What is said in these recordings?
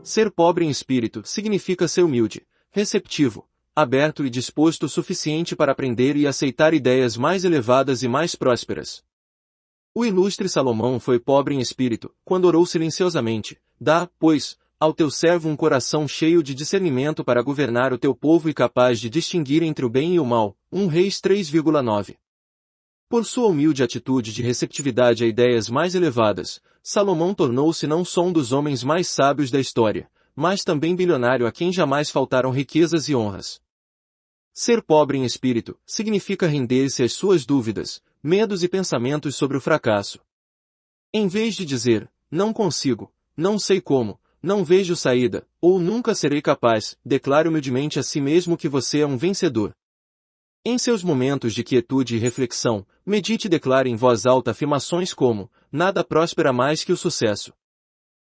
Ser pobre em espírito significa ser humilde, receptivo, aberto e disposto o suficiente para aprender e aceitar ideias mais elevadas e mais prósperas. O ilustre Salomão foi pobre em espírito, quando orou silenciosamente: dá, pois, ao teu servo um coração cheio de discernimento para governar o teu povo e capaz de distinguir entre o bem e o mal. 1 Reis 3,9. Por sua humilde atitude de receptividade a ideias mais elevadas, Salomão tornou-se não só um dos homens mais sábios da história, mas também bilionário a quem jamais faltaram riquezas e honras. Ser pobre em espírito significa render-se às suas dúvidas, medos e pensamentos sobre o fracasso. Em vez de dizer, não consigo, não sei como, não vejo saída, ou nunca serei capaz, declare humildemente a si mesmo que você é um vencedor. Em seus momentos de quietude e reflexão, medite e declare em voz alta afirmações como: nada prospera mais que o sucesso.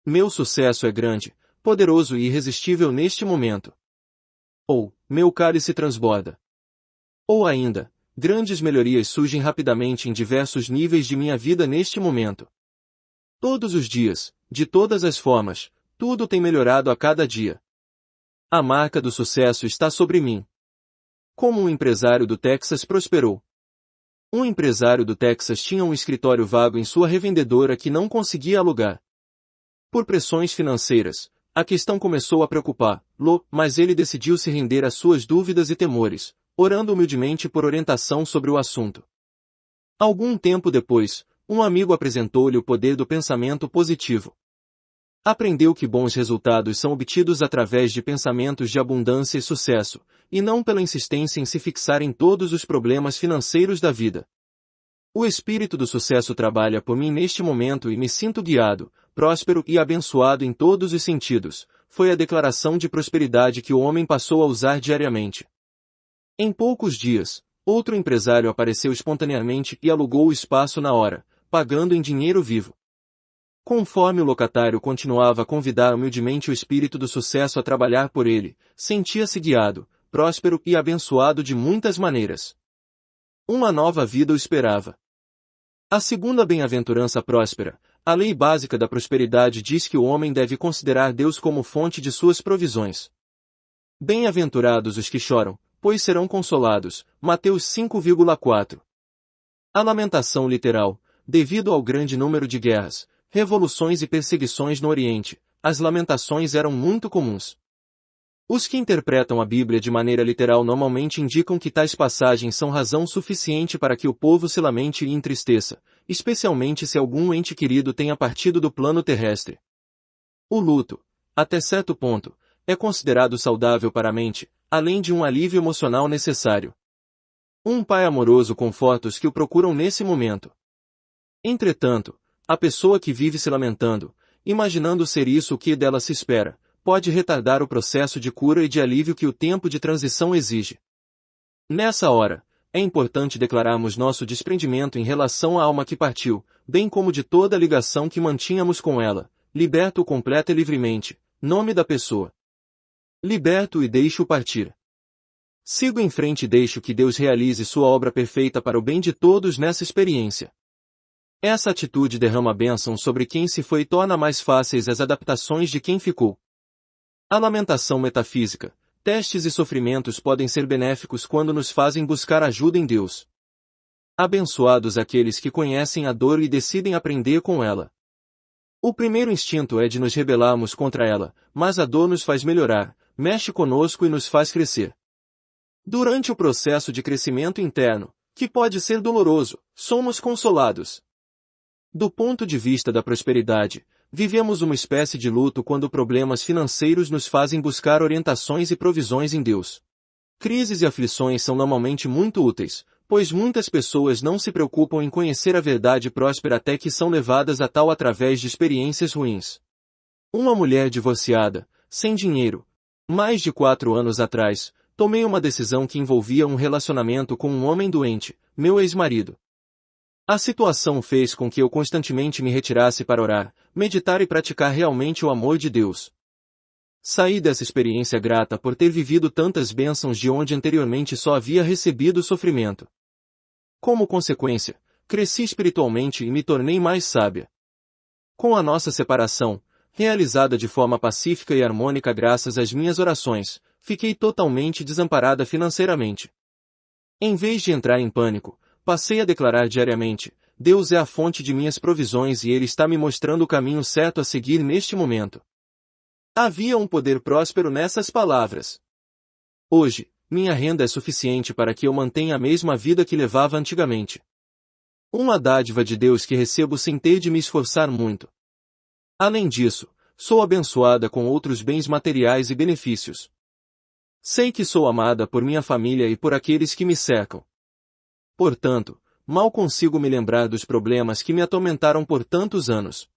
Meu sucesso é grande, poderoso e irresistível neste momento. Ou, meu cálice transborda. Ou ainda, grandes melhorias surgem rapidamente em diversos níveis de minha vida neste momento. Todos os dias, de todas as formas, tudo tem melhorado a cada dia. A marca do sucesso está sobre mim. Como um empresário do Texas prosperou. Um empresário do Texas tinha um escritório vago em sua revendedora que não conseguia alugar. Por pressões financeiras, a questão começou a preocupá-lo, mas ele decidiu se render às suas dúvidas e temores, orando humildemente por orientação sobre o assunto. Algum tempo depois, um amigo apresentou-lhe o poder do pensamento positivo. Aprendeu que bons resultados são obtidos através de pensamentos de abundância e sucesso, e não pela insistência em se fixar em todos os problemas financeiros da vida. O espírito do sucesso trabalha por mim neste momento e me sinto guiado, próspero e abençoado em todos os sentidos, foi a declaração de prosperidade que o homem passou a usar diariamente. Em poucos dias, outro empresário apareceu espontaneamente e alugou o espaço na hora, pagando em dinheiro vivo. Conforme o locatário continuava a convidar humildemente o espírito do sucesso a trabalhar por ele, sentia-se guiado, próspero e abençoado de muitas maneiras. Uma nova vida o esperava. A segunda bem-aventurança próspera, a lei básica da prosperidade diz que o homem deve considerar Deus como fonte de suas provisões. Bem-aventurados os que choram, pois serão consolados. Mateus 5,4. A lamentação literal, devido ao grande número de guerras, revoluções e perseguições no Oriente, as lamentações eram muito comuns. Os que interpretam a Bíblia de maneira literal normalmente indicam que tais passagens são razão suficiente para que o povo se lamente e entristeça, especialmente se algum ente querido tenha partido do plano terrestre. O luto, até certo ponto, é considerado saudável para a mente, além de um alívio emocional necessário. Um pai amoroso conforta os que o procuram nesse momento. Entretanto, a pessoa que vive se lamentando, imaginando ser isso o que dela se espera, pode retardar o processo de cura e de alívio que o tempo de transição exige. Nessa hora, é importante declararmos nosso desprendimento em relação à alma que partiu, bem como de toda a ligação que mantínhamos com ela, liberto-o completa e livremente, nome da pessoa. Liberto e deixo-o partir. Sigo em frente e deixo que Deus realize sua obra perfeita para o bem de todos nessa experiência. Essa atitude derrama bênção sobre quem se foi e torna mais fáceis as adaptações de quem ficou. A lamentação metafísica, testes e sofrimentos podem ser benéficos quando nos fazem buscar ajuda em Deus. Abençoados aqueles que conhecem a dor e decidem aprender com ela. O primeiro instinto é de nos rebelarmos contra ela, mas a dor nos faz melhorar, mexe conosco e nos faz crescer. Durante o processo de crescimento interno, que pode ser doloroso, somos consolados. Do ponto de vista da prosperidade, vivemos uma espécie de luto quando problemas financeiros nos fazem buscar orientações e provisões em Deus. Crises e aflições são normalmente muito úteis, pois muitas pessoas não se preocupam em conhecer a verdade próspera até que são levadas a tal através de experiências ruins. Uma mulher divorciada, sem dinheiro. Mais de 4 anos atrás, tomei uma decisão que envolvia um relacionamento com um homem doente, meu ex-marido. A situação fez com que eu constantemente me retirasse para orar, meditar e praticar realmente o amor de Deus. Saí dessa experiência grata por ter vivido tantas bênçãos de onde anteriormente só havia recebido sofrimento. Como consequência, cresci espiritualmente e me tornei mais sábia. Com a nossa separação, realizada de forma pacífica e harmônica graças às minhas orações, fiquei totalmente desamparada financeiramente. Em vez de entrar em pânico, passei a declarar diariamente: Deus é a fonte de minhas provisões e Ele está me mostrando o caminho certo a seguir neste momento. Havia um poder próspero nessas palavras. Hoje, minha renda é suficiente para que eu mantenha a mesma vida que levava antigamente. Uma dádiva de Deus que recebo sem ter de me esforçar muito. Além disso, sou abençoada com outros bens materiais e benefícios. Sei que sou amada por minha família e por aqueles que me cercam. Portanto, mal consigo me lembrar dos problemas que me atormentaram por tantos anos.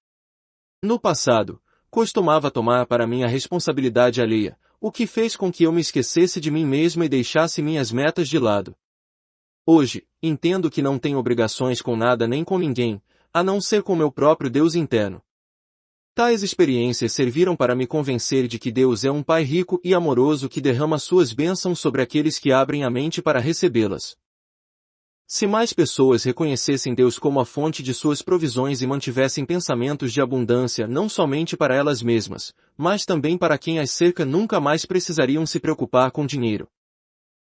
No passado, costumava tomar para mim a responsabilidade alheia, o que fez com que eu me esquecesse de mim mesma e deixasse minhas metas de lado. Hoje, entendo que não tenho obrigações com nada nem com ninguém, a não ser com meu próprio Deus interno. Tais experiências serviram para me convencer de que Deus é um Pai rico e amoroso que derrama suas bênçãos sobre aqueles que abrem a mente para recebê-las. Se mais pessoas reconhecessem Deus como a fonte de suas provisões e mantivessem pensamentos de abundância não somente para elas mesmas, mas também para quem as cerca, nunca mais precisariam se preocupar com dinheiro.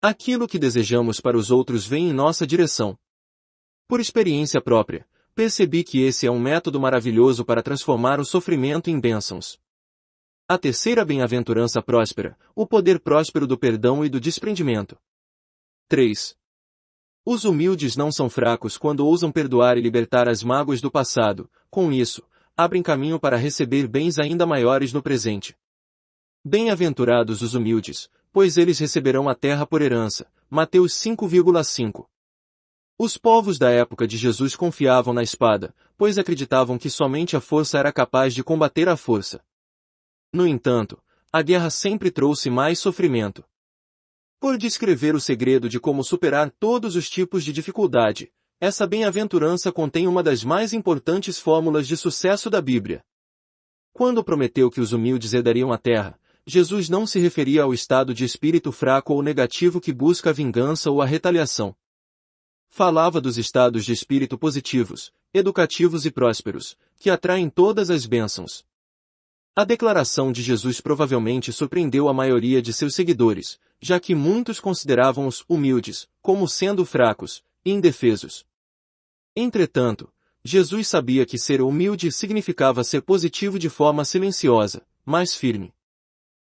Aquilo que desejamos para os outros vem em nossa direção. Por experiência própria, percebi que esse é um método maravilhoso para transformar o sofrimento em bênçãos. A terceira bem-aventurança próspera, o poder próspero do perdão e do desprendimento. 3. Os humildes não são fracos quando ousam perdoar e libertar as mágoas do passado, com isso, abrem caminho para receber bens ainda maiores no presente. Bem-aventurados os humildes, pois eles receberão a terra por herança. Mateus 5,5. Os povos da época de Jesus confiavam na espada, pois acreditavam que somente a força era capaz de combater a força. No entanto, a guerra sempre trouxe mais sofrimento. Por descrever o segredo de como superar todos os tipos de dificuldade, essa bem-aventurança contém uma das mais importantes fórmulas de sucesso da Bíblia. Quando prometeu que os humildes herdariam a terra, Jesus não se referia ao estado de espírito fraco ou negativo que busca a vingança ou a retaliação. Falava dos estados de espírito positivos, educativos e prósperos, que atraem todas as bênçãos. A declaração de Jesus provavelmente surpreendeu a maioria de seus seguidores, já que muitos consideravam os humildes como sendo fracos e indefesos. Entretanto, Jesus sabia que ser humilde significava ser positivo de forma silenciosa, mas firme.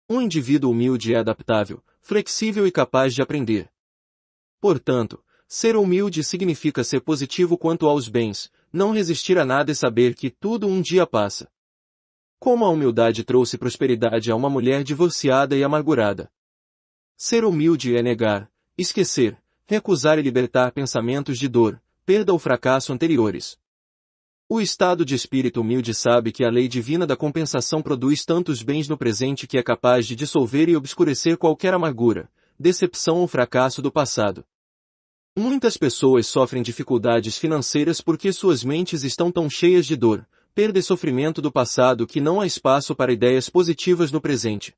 Um indivíduo humilde é adaptável, flexível e capaz de aprender. Portanto, ser humilde significa ser positivo quanto aos bens, não resistir a nada e saber que tudo um dia passa. Como a humildade trouxe prosperidade a uma mulher divorciada e amargurada. Ser humilde é negar, esquecer, recusar e libertar pensamentos de dor, perda ou fracasso anteriores. O estado de espírito humilde sabe que a lei divina da compensação produz tantos bens no presente que é capaz de dissolver e obscurecer qualquer amargura, decepção ou fracasso do passado. Muitas pessoas sofrem dificuldades financeiras porque suas mentes estão tão cheias de dor, perda e sofrimento do passado que não há espaço para ideias positivas no presente.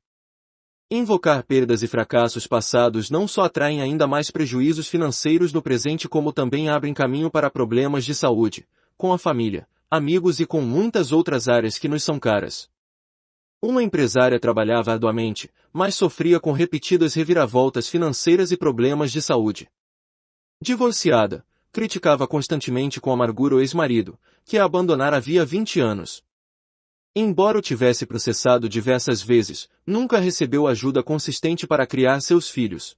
Invocar perdas e fracassos passados não só atraem ainda mais prejuízos financeiros no presente como também abrem caminho para problemas de saúde, com a família, amigos e com muitas outras áreas que nos são caras. Uma empresária trabalhava arduamente, mas sofria com repetidas reviravoltas financeiras e problemas de saúde. Divorciada, criticava constantemente com amargura o ex-marido, que a abandonara havia 20 anos. Embora o tivesse processado diversas vezes, nunca recebeu ajuda consistente para criar seus filhos.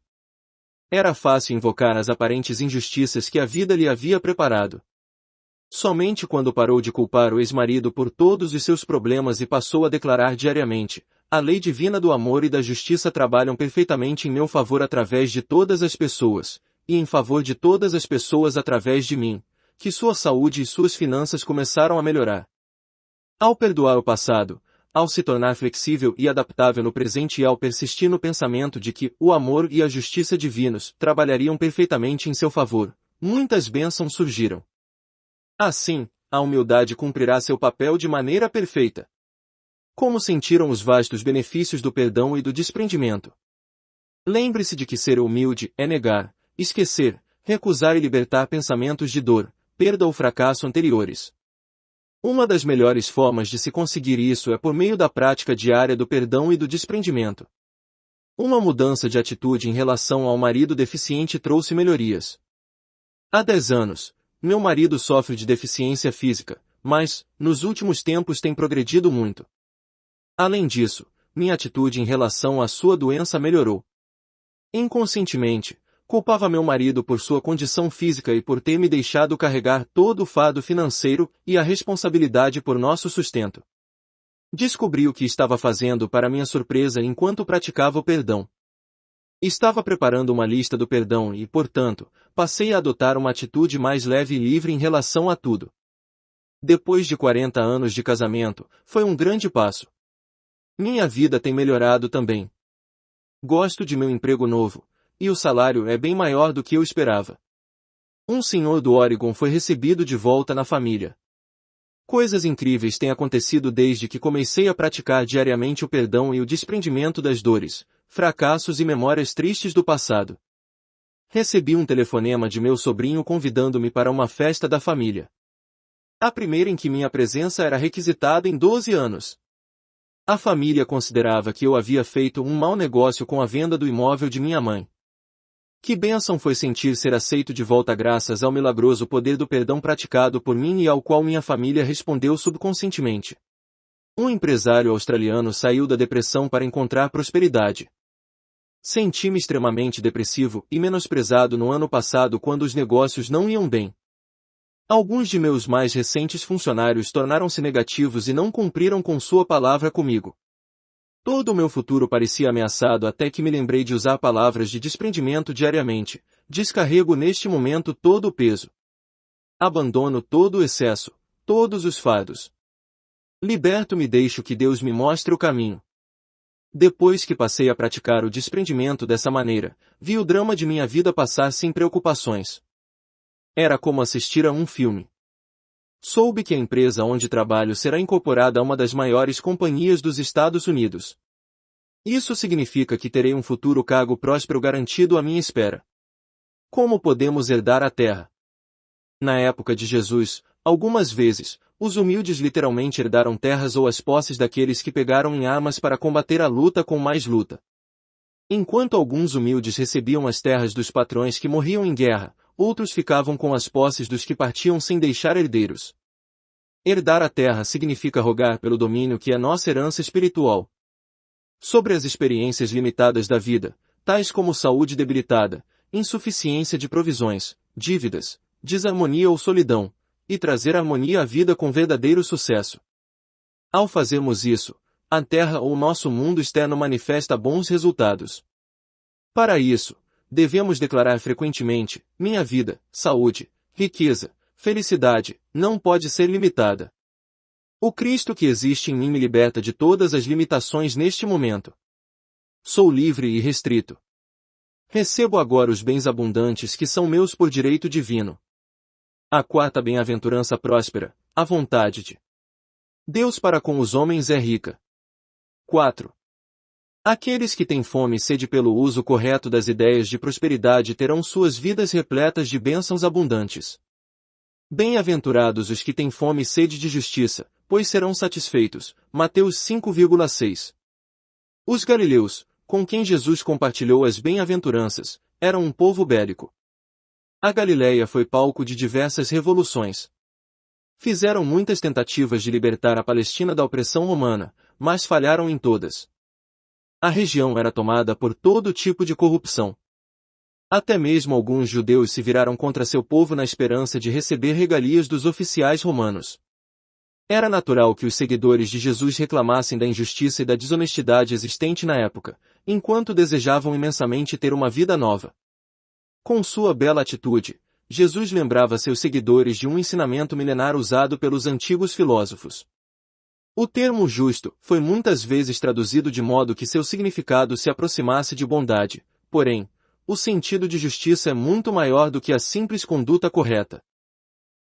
Era fácil invocar as aparentes injustiças que a vida lhe havia preparado. Somente quando parou de culpar o ex-marido por todos os seus problemas e passou a declarar diariamente: a lei divina do amor e da justiça trabalham perfeitamente em meu favor através de todas as pessoas, e em favor de todas as pessoas através de mim, que sua saúde e suas finanças começaram a melhorar. Ao perdoar o passado, ao se tornar flexível e adaptável no presente e ao persistir no pensamento de que o amor e a justiça divinos trabalhariam perfeitamente em seu favor, muitas bênçãos surgiram. Assim, a humildade cumprirá seu papel de maneira perfeita. Como sentiram os vastos benefícios do perdão e do desprendimento? Lembre-se de que ser humilde é negar, esquecer, recusar e libertar pensamentos de dor, perda ou fracasso anteriores. Uma das melhores formas de se conseguir isso é por meio da prática diária do perdão e do desprendimento. Uma mudança de atitude em relação ao marido deficiente trouxe melhorias. Há 10 anos, meu marido sofre de deficiência física, mas, nos últimos tempos tem progredido muito. Além disso, minha atitude em relação à sua doença melhorou. Inconscientemente, culpava meu marido por sua condição física e por ter me deixado carregar todo o fardo financeiro e a responsabilidade por nosso sustento. Descobri o que estava fazendo para minha surpresa enquanto praticava o perdão. Estava preparando uma lista do perdão e, portanto, passei a adotar uma atitude mais leve e livre em relação a tudo. Depois de 40 anos de casamento, foi um grande passo. Minha vida tem melhorado também. Gosto de meu emprego novo, e o salário é bem maior do que eu esperava. Um senhor do Oregon foi recebido de volta na família. Coisas incríveis têm acontecido desde que comecei a praticar diariamente o perdão e o desprendimento das dores, fracassos e memórias tristes do passado. Recebi um telefonema de meu sobrinho convidando-me para uma festa da família. A primeira em que minha presença era requisitada em 12 anos. A família considerava que eu havia feito um mau negócio com a venda do imóvel de minha mãe. Que bênção foi sentir ser aceito de volta graças ao milagroso poder do perdão praticado por mim e ao qual minha família respondeu subconscientemente. Um empresário australiano saiu da depressão para encontrar prosperidade. Senti-me extremamente depressivo e menosprezado no ano passado quando os negócios não iam bem. Alguns de meus mais recentes funcionários tornaram-se negativos e não cumpriram com sua palavra comigo. Todo o meu futuro parecia ameaçado até que me lembrei de usar palavras de desprendimento diariamente. Descarrego neste momento todo o peso. Abandono todo o excesso, todos os fardos. Liberto-me e deixo que Deus me mostre o caminho. Depois que passei a praticar o desprendimento dessa maneira, vi o drama de minha vida passar sem preocupações. Era como assistir a um filme. Soube que a empresa onde trabalho será incorporada a uma das maiores companhias dos Estados Unidos. Isso significa que terei um futuro cargo próspero garantido à minha espera. Como podemos herdar a terra? Na época de Jesus, algumas vezes, os humildes literalmente herdaram terras ou as posses daqueles que pegaram em armas para combater a luta com mais luta. Enquanto alguns humildes recebiam as terras dos patrões que morriam em guerra, outros ficavam com as posses dos que partiam sem deixar herdeiros. Herdar a terra significa rogar pelo domínio que é nossa herança espiritual. Sobre as experiências limitadas da vida, tais como saúde debilitada, insuficiência de provisões, dívidas, desarmonia ou solidão, e trazer harmonia à vida com verdadeiro sucesso. Ao fazermos isso, a terra ou o nosso mundo externo manifesta bons resultados. Para isso, devemos declarar frequentemente: minha vida, saúde, riqueza, felicidade, não pode ser limitada. O Cristo que existe em mim me liberta de todas as limitações neste momento. Sou livre e restrito. Recebo agora os bens abundantes que são meus por direito divino. A quarta bem-aventurança próspera, a vontade de Deus para com os homens é rica. 4. Aqueles que têm fome e sede pelo uso correto das ideias de prosperidade terão suas vidas repletas de bênçãos abundantes. Bem-aventurados os que têm fome e sede de justiça, pois serão satisfeitos. Mateus 5,6. Os galileus, com quem Jesus compartilhou as bem-aventuranças, eram um povo bélico. A Galileia foi palco de diversas revoluções. Fizeram muitas tentativas de libertar a Palestina da opressão romana, mas falharam em todas. A região era tomada por todo tipo de corrupção. Até mesmo alguns judeus se viraram contra seu povo na esperança de receber regalias dos oficiais romanos. Era natural que os seguidores de Jesus reclamassem da injustiça e da desonestidade existente na época, enquanto desejavam imensamente ter uma vida nova. Com sua bela atitude, Jesus lembrava seus seguidores de um ensinamento milenar usado pelos antigos filósofos. O termo justo foi muitas vezes traduzido de modo que seu significado se aproximasse de bondade, porém, o sentido de justiça é muito maior do que a simples conduta correta.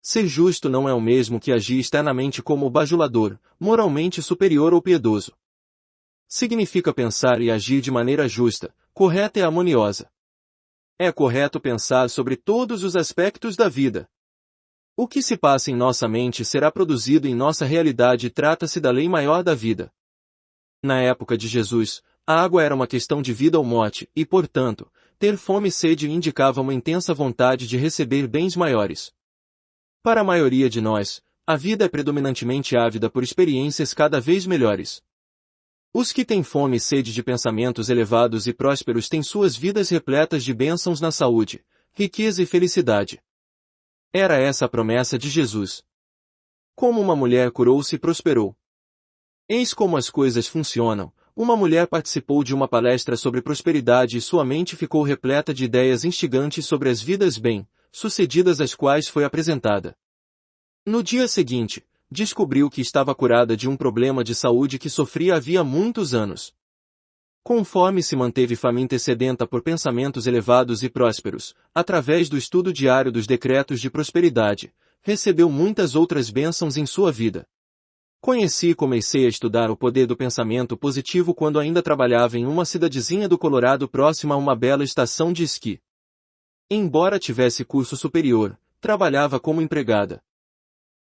Ser justo não é o mesmo que agir externamente como bajulador, moralmente superior ou piedoso. Significa pensar e agir de maneira justa, correta e harmoniosa. É correto pensar sobre todos os aspectos da vida. O que se passa em nossa mente será produzido em nossa realidade e trata-se da lei maior da vida. Na época de Jesus, a água era uma questão de vida ou morte, e, portanto, ter fome e sede indicava uma intensa vontade de receber bens maiores. Para a maioria de nós, a vida é predominantemente ávida por experiências cada vez melhores. Os que têm fome e sede de pensamentos elevados e prósperos têm suas vidas repletas de bênçãos na saúde, riqueza e felicidade. Era essa a promessa de Jesus. Como uma mulher curou-se e prosperou. Eis como as coisas funcionam. Uma mulher participou de uma palestra sobre prosperidade e sua mente ficou repleta de ideias instigantes sobre as vidas bem-sucedidas às quais foi apresentada. No dia seguinte, descobriu que estava curada de um problema de saúde que sofria havia muitos anos. Conforme se manteve faminta e sedenta por pensamentos elevados e prósperos, através do estudo diário dos decretos de prosperidade, recebeu muitas outras bênçãos em sua vida. Conheci e comecei a estudar o poder do pensamento positivo quando ainda trabalhava em uma cidadezinha do Colorado próxima a uma bela estação de esqui. Embora tivesse curso superior, trabalhava como empregada.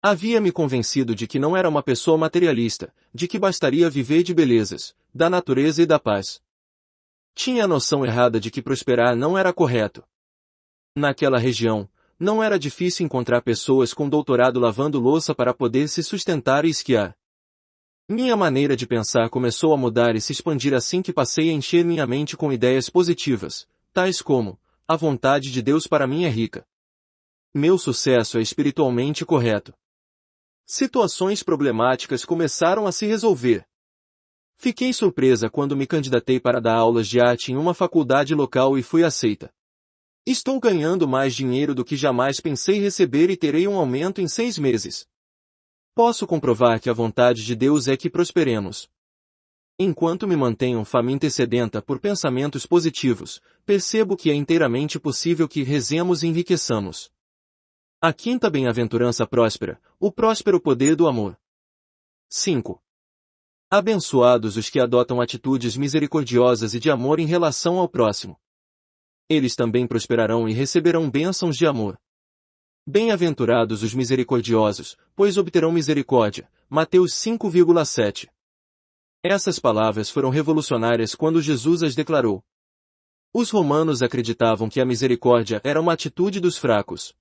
Havia me convencido de que não era uma pessoa materialista, de que bastaria viver de belezas, da natureza e da paz. Tinha a noção errada de que prosperar não era correto. Naquela região, não era difícil encontrar pessoas com doutorado lavando louça para poder se sustentar e esquiar. Minha maneira de pensar começou a mudar e se expandir assim que passei a encher minha mente com ideias positivas, tais como: a vontade de Deus para mim é rica. Meu sucesso é espiritualmente correto. Situações problemáticas começaram a se resolver. Fiquei surpresa quando me candidatei para dar aulas de arte em uma faculdade local e fui aceita. Estou ganhando mais dinheiro do que jamais pensei receber e terei um aumento em 6 meses. Posso comprovar que a vontade de Deus é que prosperemos. Enquanto me mantenho faminta e sedenta por pensamentos positivos, percebo que é inteiramente possível que rezemos e enriqueçamos. A quinta bem-aventurança próspera, o próspero poder do amor. 5. Abençoados os que adotam atitudes misericordiosas e de amor em relação ao próximo. Eles também prosperarão e receberão bênçãos de amor. Bem-aventurados os misericordiosos, pois obterão misericórdia. Mateus 5,7. Essas palavras foram revolucionárias quando Jesus as declarou. Os romanos acreditavam que a misericórdia era uma atitude dos fracos.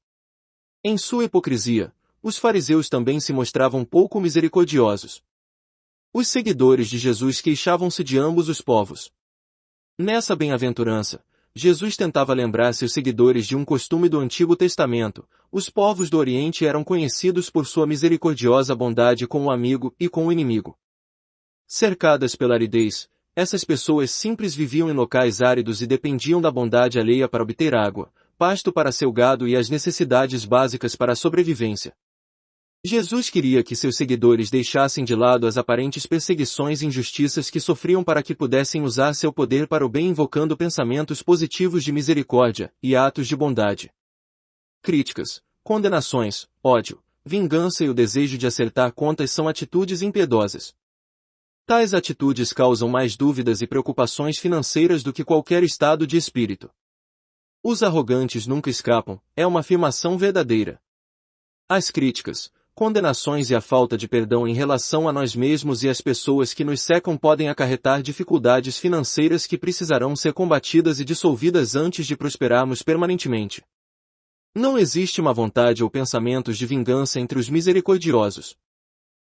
Em sua hipocrisia, os fariseus também se mostravam pouco misericordiosos. Os seguidores de Jesus queixavam-se de ambos os povos. Nessa bem-aventurança, Jesus tentava lembrar seus seguidores de um costume do Antigo Testamento. Os povos do Oriente eram conhecidos por sua misericordiosa bondade com o amigo e com o inimigo. Cercadas pela aridez, essas pessoas simples viviam em locais áridos e dependiam da bondade alheia para obter água, pasto para seu gado e as necessidades básicas para a sobrevivência. Jesus queria que seus seguidores deixassem de lado as aparentes perseguições e injustiças que sofriam para que pudessem usar seu poder para o bem invocando pensamentos positivos de misericórdia e atos de bondade. Críticas, condenações, ódio, vingança e o desejo de acertar contas são atitudes impiedosas. Tais atitudes causam mais dúvidas e preocupações financeiras do que qualquer estado de espírito. Os arrogantes nunca escapam, é uma afirmação verdadeira. As críticas, condenações e a falta de perdão em relação a nós mesmos e às pessoas que nos cercam podem acarretar dificuldades financeiras que precisarão ser combatidas e dissolvidas antes de prosperarmos permanentemente. Não existe uma vontade ou pensamentos de vingança entre os misericordiosos.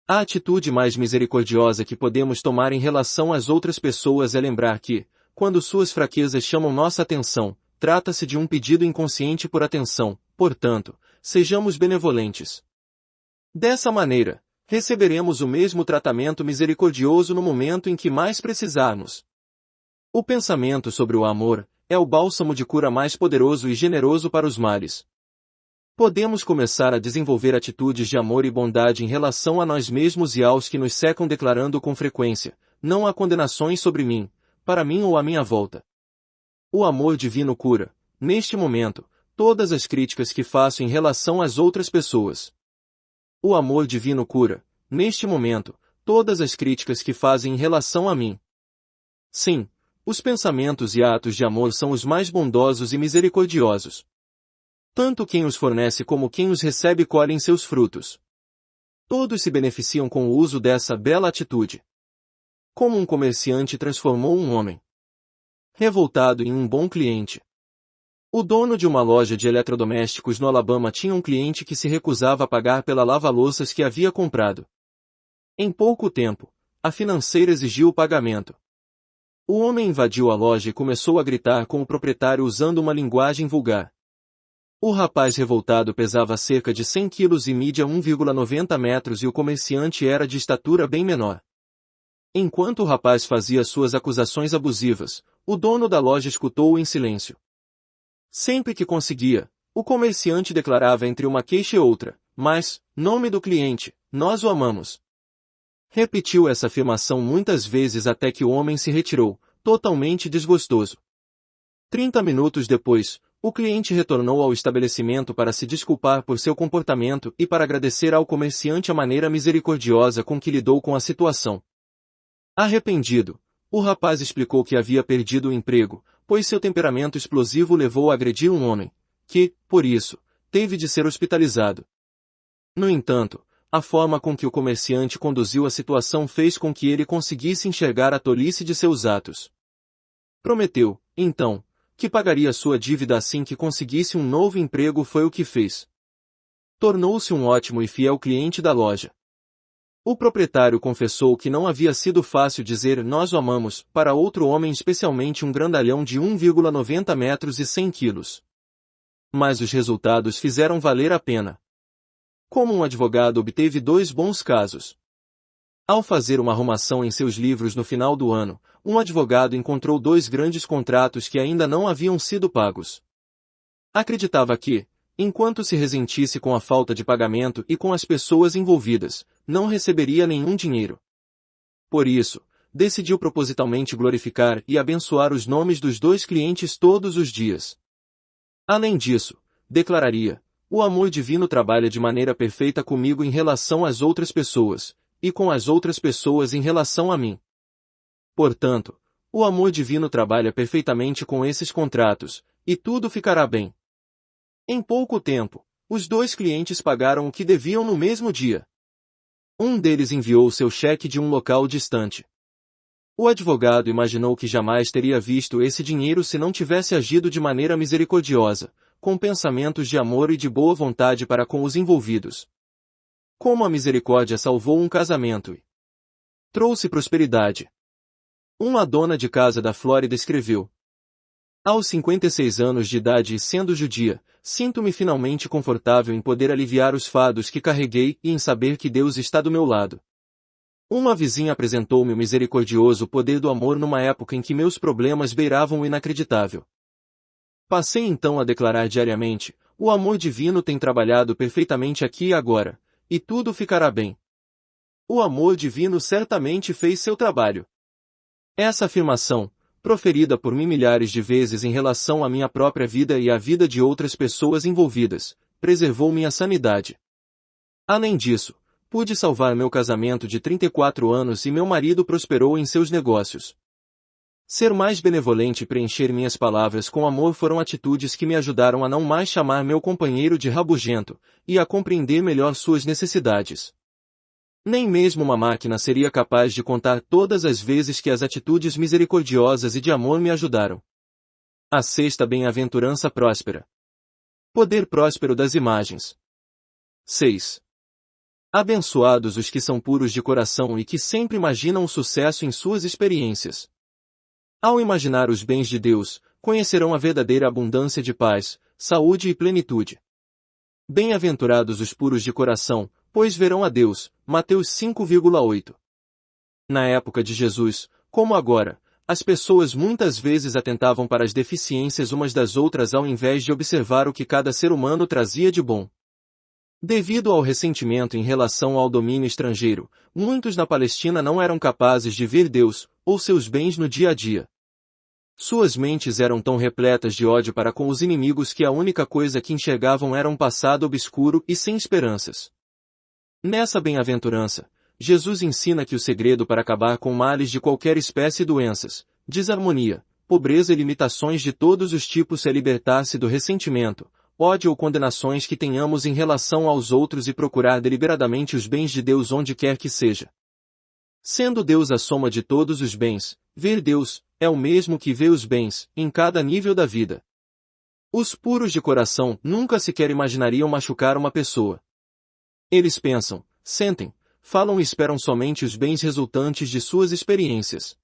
A atitude mais misericordiosa que podemos tomar em relação às outras pessoas é lembrar que, quando suas fraquezas chamam nossa atenção, trata-se de um pedido inconsciente por atenção, portanto, sejamos benevolentes. Dessa maneira, receberemos o mesmo tratamento misericordioso no momento em que mais precisarmos. O pensamento sobre o amor é o bálsamo de cura mais poderoso e generoso para os males. Podemos começar a desenvolver atitudes de amor e bondade em relação a nós mesmos e aos que nos cercam declarando com frequência: não há condenações sobre mim, para mim ou à minha volta. O amor divino cura, neste momento, todas as críticas que faço em relação às outras pessoas. O amor divino cura, neste momento, todas as críticas que fazem em relação a mim. Sim, os pensamentos e atos de amor são os mais bondosos e misericordiosos. Tanto quem os fornece como quem os recebe colhem seus frutos. Todos se beneficiam com o uso dessa bela atitude. Como um comerciante transformou um homem revoltado em um bom cliente. O dono de uma loja de eletrodomésticos no Alabama tinha um cliente que se recusava a pagar pela lava-louças que havia comprado. Em pouco tempo, a financeira exigiu o pagamento. O homem invadiu a loja e começou a gritar com o proprietário usando uma linguagem vulgar. O rapaz revoltado pesava cerca de 100 quilos e media 1,90 metros e o comerciante era de estatura bem menor. Enquanto o rapaz fazia suas acusações abusivas, o dono da loja escutou-o em silêncio. Sempre que conseguia, o comerciante declarava entre uma queixa e outra, mas, nome do cliente, nós o amamos. Repetiu essa afirmação muitas vezes até que o homem se retirou, totalmente desgostoso. 30 minutos depois, o cliente retornou ao estabelecimento para se desculpar por seu comportamento e para agradecer ao comerciante a maneira misericordiosa com que lidou com a situação. Arrependido, o rapaz explicou que havia perdido o emprego, pois seu temperamento explosivo levou a agredir um homem, que, por isso, teve de ser hospitalizado. No entanto, a forma com que o comerciante conduziu a situação fez com que ele conseguisse enxergar a tolice de seus atos. Prometeu, então, que pagaria sua dívida assim que conseguisse um novo emprego. Foi o que fez. Tornou-se um ótimo e fiel cliente da loja. O proprietário confessou que não havia sido fácil dizer nós o amamos para outro homem, especialmente um grandalhão de 1,90 metros e 100 quilos. Mas os resultados fizeram valer a pena. Como um advogado obteve 2 bons casos. Ao fazer uma arrumação em seus livros no final do ano, um advogado encontrou 2 grandes contratos que ainda não haviam sido pagos. Acreditava que, enquanto se ressentisse com a falta de pagamento e com as pessoas envolvidas, não receberia nenhum dinheiro. Por isso, decidiu propositalmente glorificar e abençoar os nomes dos 2 clientes todos os dias. Além disso, declararia, o amor divino trabalha de maneira perfeita comigo em relação às outras pessoas, e com as outras pessoas em relação a mim. Portanto, o amor divino trabalha perfeitamente com esses contratos, e tudo ficará bem. Em pouco tempo, os 2 clientes pagaram o que deviam no mesmo dia. Um deles enviou seu cheque de um local distante. O advogado imaginou que jamais teria visto esse dinheiro se não tivesse agido de maneira misericordiosa, com pensamentos de amor e de boa vontade para com os envolvidos. Como a misericórdia salvou um casamento e trouxe prosperidade. Uma dona de casa da Flórida escreveu: aos 56 anos de idade e sendo judia, sinto-me finalmente confortável em poder aliviar os fardos que carreguei e em saber que Deus está do meu lado. Uma vizinha apresentou-me o misericordioso poder do amor numa época em que meus problemas beiravam o inacreditável. Passei então a declarar diariamente, o amor divino tem trabalhado perfeitamente aqui e agora, e tudo ficará bem. O amor divino certamente fez seu trabalho. Essa afirmação, proferida por mim milhares de vezes em relação à minha própria vida e à vida de outras pessoas envolvidas, preservou minha sanidade. Além disso, pude salvar meu casamento de 34 anos e meu marido prosperou em seus negócios. Ser mais benevolente e preencher minhas palavras com amor foram atitudes que me ajudaram a não mais chamar meu companheiro de rabugento, e a compreender melhor suas necessidades. Nem mesmo uma máquina seria capaz de contar todas as vezes que as atitudes misericordiosas e de amor me ajudaram. A 6ª bem-aventurança próspera. Poder próspero das imagens. 6. Abençoados os que são puros de coração e que sempre imaginam o sucesso em suas experiências. Ao imaginar os bens de Deus, conhecerão a verdadeira abundância de paz, saúde e plenitude. Bem-aventurados os puros de coração, pois verão a Deus. Mateus 5,8. Na época de Jesus, como agora, as pessoas muitas vezes atentavam para as deficiências umas das outras ao invés de observar o que cada ser humano trazia de bom. Devido ao ressentimento em relação ao domínio estrangeiro, muitos na Palestina não eram capazes de ver Deus, ou seus bens no dia a dia. Suas mentes eram tão repletas de ódio para com os inimigos que a única coisa que enxergavam era um passado obscuro e sem esperanças. Nessa bem-aventurança, Jesus ensina que o segredo para acabar com males de qualquer espécie e doenças, desarmonia, pobreza e limitações de todos os tipos é libertar-se do ressentimento, ódio ou condenações que tenhamos em relação aos outros e procurar deliberadamente os bens de Deus onde quer que seja. Sendo Deus a soma de todos os bens, ver Deus é o mesmo que ver os bens, em cada nível da vida. Os puros de coração nunca sequer imaginariam machucar uma pessoa. Eles pensam, sentem, falam e esperam somente os bens resultantes de suas experiências.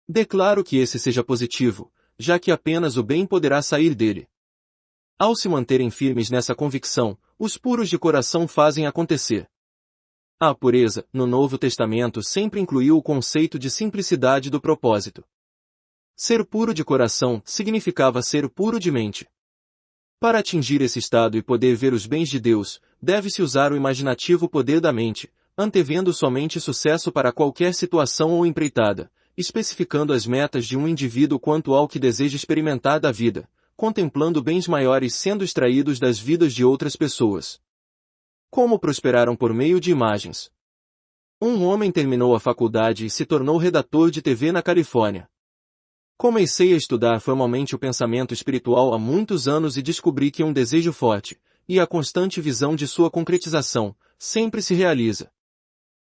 Declaro que esse seja positivo, já que apenas o bem poderá sair dele. Ao se manterem firmes nessa convicção, os puros de coração fazem acontecer. A pureza, no Novo Testamento, sempre incluiu o conceito de simplicidade do propósito. Ser puro de coração significava ser puro de mente. Para atingir esse estado e poder ver os bens de Deus, deve-se usar o imaginativo poder da mente, antevendo somente sucesso para qualquer situação ou empreitada, especificando as metas de um indivíduo quanto ao que deseja experimentar da vida, contemplando bens maiores sendo extraídos das vidas de outras pessoas. Como prosperaram por meio de imagens. Um homem terminou a faculdade e se tornou redator de TV na Califórnia. Comecei a estudar formalmente o pensamento espiritual há muitos anos e descobri que um desejo forte, e a constante visão de sua concretização, sempre se realiza.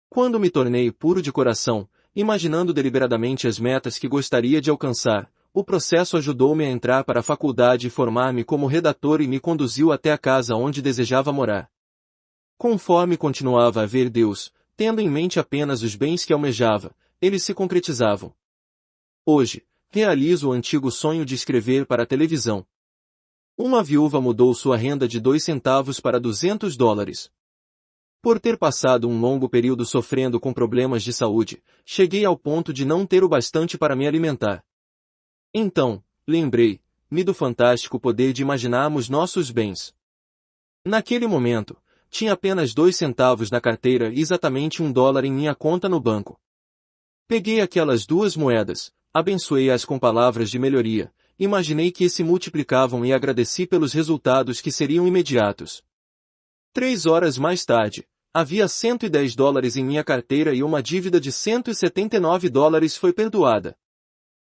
Quando me tornei puro de coração, imaginando deliberadamente as metas que gostaria de alcançar, o processo ajudou-me a entrar para a faculdade e formar-me como redator e me conduziu até a casa onde desejava morar. Conforme continuava a ver Deus, tendo em mente apenas os bens que almejava, eles se concretizavam. Hoje, realizo o antigo sonho de escrever para a televisão. Uma viúva mudou sua renda de 2 centavos para $200. Por ter passado um longo período sofrendo com problemas de saúde, cheguei ao ponto de não ter o bastante para me alimentar. Então, lembrei-me do fantástico poder de imaginarmos nossos bens. Naquele momento, tinha apenas 2 centavos na carteira e exatamente $1 em minha conta no banco. Peguei aquelas 2 moedas, abençoei-as com palavras de melhoria, imaginei que se multiplicavam e agradeci pelos resultados que seriam imediatos. 3 horas mais tarde, havia $110 em minha carteira e uma dívida de $179 foi perdoada.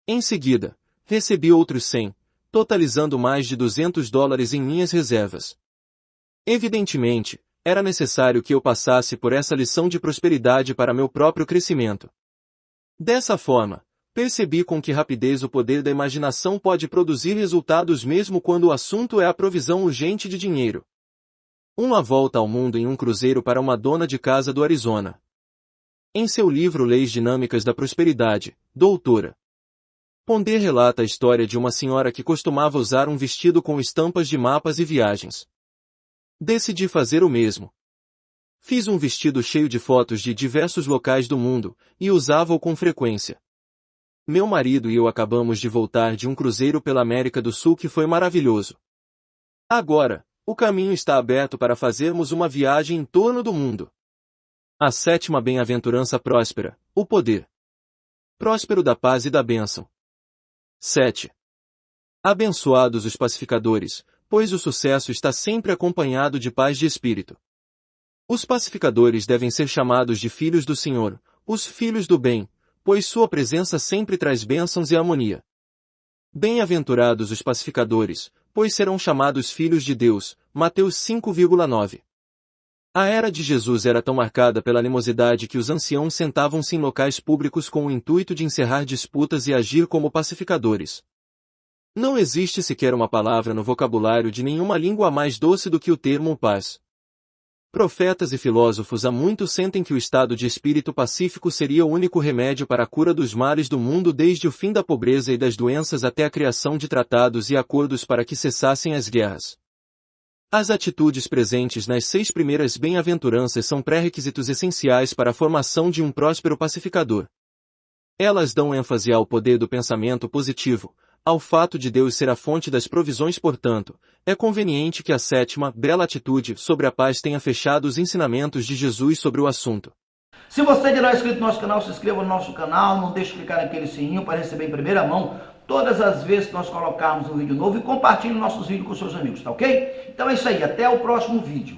Em seguida, recebi outros 100, totalizando mais de $200 em minhas reservas. Evidentemente, era necessário que eu passasse por essa lição de prosperidade para meu próprio crescimento. Dessa forma, percebi com que rapidez o poder da imaginação pode produzir resultados mesmo quando o assunto é a provisão urgente de dinheiro. Uma volta ao mundo em um cruzeiro para uma dona de casa do Arizona. Em seu livro Leis Dinâmicas da Prosperidade, Dra. Ponder relata a história de uma senhora que costumava usar um vestido com estampas de mapas e viagens. Decidi fazer o mesmo. Fiz um vestido cheio de fotos de diversos locais do mundo, e usava-o com frequência. Meu marido e eu acabamos de voltar de um cruzeiro pela América do Sul que foi maravilhoso. Agora, o caminho está aberto para fazermos uma viagem em torno do mundo. A 7ª bem-aventurança próspera, o poder próspero da paz e da bênção. 7. Abençoados os pacificadores, pois o sucesso está sempre acompanhado de paz de espírito. Os pacificadores devem ser chamados de filhos do Senhor, os filhos do bem, pois sua presença sempre traz bênçãos e harmonia. Bem-aventurados os pacificadores, pois serão chamados filhos de Deus. Mateus 5,9. A era de Jesus era tão marcada pela animosidade que os anciãos sentavam-se em locais públicos com o intuito de encerrar disputas e agir como pacificadores. Não existe sequer uma palavra no vocabulário de nenhuma língua mais doce do que o termo paz. Profetas e filósofos há muito sentem que o estado de espírito pacífico seria o único remédio para a cura dos males do mundo desde o fim da pobreza e das doenças até a criação de tratados e acordos para que cessassem as guerras. As atitudes presentes nas 6 primeiras bem-aventuranças são pré-requisitos essenciais para a formação de um próspero pacificador. Elas dão ênfase ao poder do pensamento positivo, ao fato de Deus ser a fonte das provisões. Portanto, é conveniente que a 7ª bela atitude sobre a paz tenha fechado os ensinamentos de Jesus sobre o assunto. Se você ainda não é inscrito no nosso canal, se inscreva no nosso canal, não deixe de clicar naquele sininho para receber em primeira mão todas as vezes que nós colocarmos um vídeo novo e compartilhe nossos vídeos com seus amigos, tá ok? Então é isso aí, até o próximo vídeo.